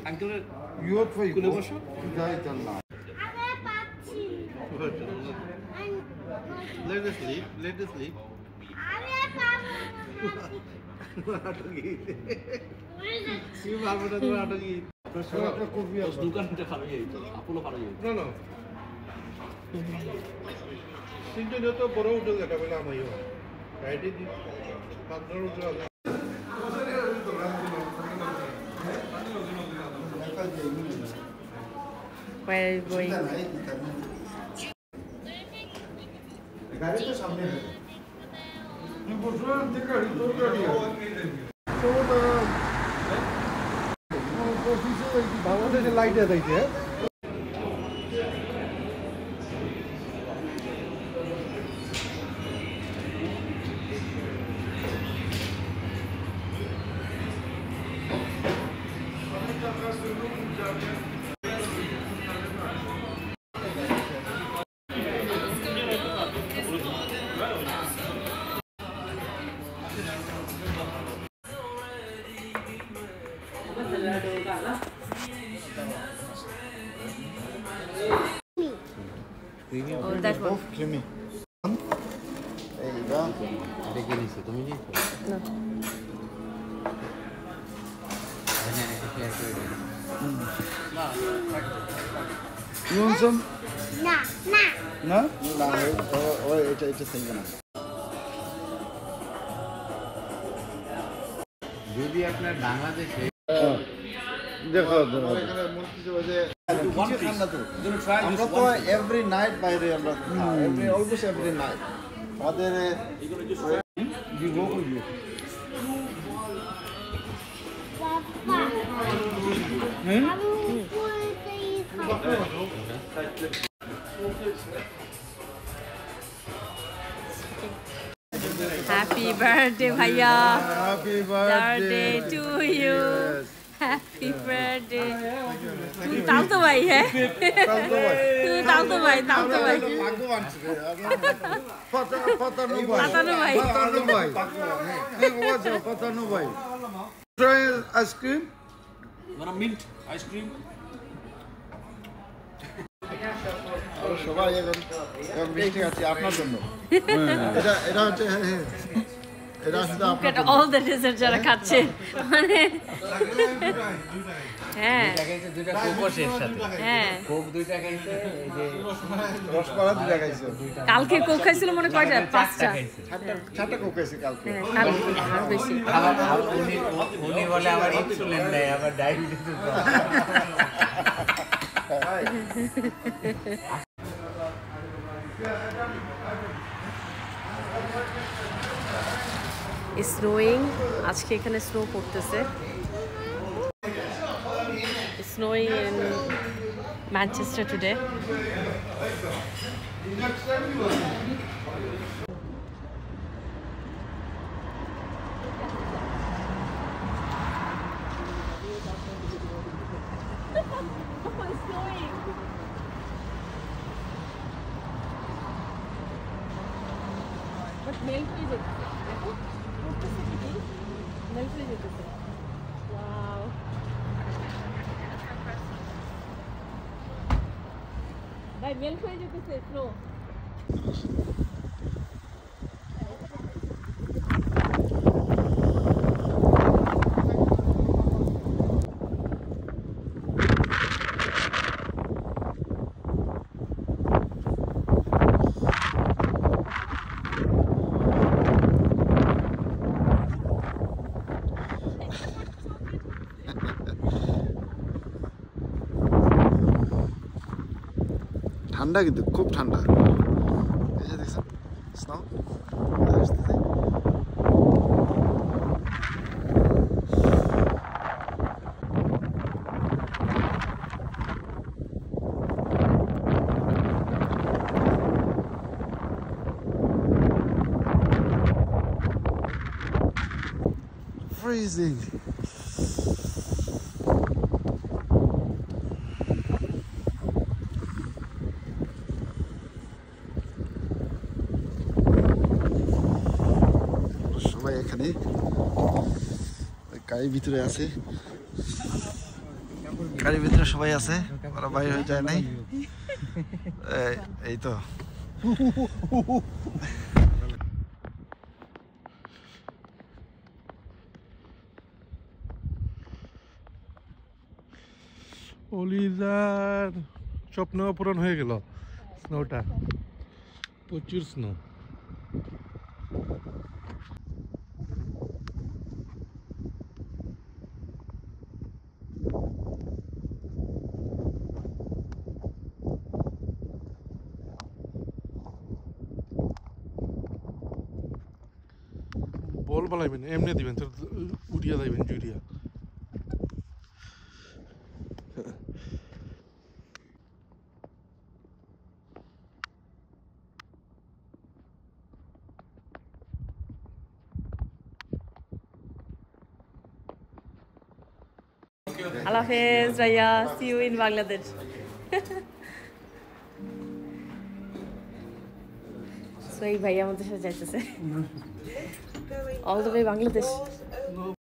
আঙ্কেলের Youth for কোলে বসো। Let us sleep. Let us sleep. দোকানটা খারাপ হয়ে গেছে আপলো খারাপ হয়ে গেছে No, no. তিনটে যত বড় উঠে দেখা বলে আমিও রাইটে দি পাঁচজন উঠে Where are you going? গাড়ি তো সামনে আছে তুমি বসো ঠিক গাড়ি তোর গাড়ি তো অফিসে বাংলাদেশে লাইট আছে Oh, that one. Creamy. There you go. No. You want some? Nah, nah. No? No, it's a thing. যদি আপনার বাংলাদেশে দেখো আমরা তো এভরি নাইট বাইরে আমরা অলমোস্ট এভরি নাইট আমাদের Happy birthday, Bhaiya. Happy birthday to you. Happy birthday. तू ताल तो भाई है तू ताल तो भाई ভাগ্যবান ছিল পাতানো ভাই পাতানো ভাই ট্রাই আইসক্রিম মানে মিন্ট আইসক্রিম সবাই এখন মিষ্টি আছে আপনার জন্য এটা হচ্ছে এটা শুধু Look at all the desserts যারা খাচ্ছে মানে হ্যাঁ দুইটা কোকোসের সাথে হ্যাঁ কোক দুইটা খাইছে এই যে রসমালাই দুইটা খাইছে কালকে কোক খাইছিল মনে কয়টা পাঁচটা চারটা কোক খাইছে কালকে কালকে আর বেশি উনি বলে আমার ইনসুলিন নাই আবার ডায়াবেটিস স্নোয়িং আজকে এখানে স্নো পড়তেছে snowing in Manchester today. Wow. Vai, melt হয়ে যেতেছে স্নো ঠান্ডা কিন্তু খুব ঠান্ডা এই যে দেখছেন স্নো আসতেছে freezing গাড়ির ভিতরে আছে, গাড়ির ভিতরে সবাই আছে, ওরা বাইরে হয়ে যায় নাই। এই তো অলিজার স্বপ্ন পূরণ হয়ে গেল। স্নোটা প্রচুর স্নো। বল বালাইবেন এমনি দিবেন, তোর উড়িয়া যাইবেন জুড়িয়া। Allah Hafiz, Raya. See you in Bangladesh. So, এই ভাইয়া আমাদের সাথে যাইতেছে all the way Bangladesh.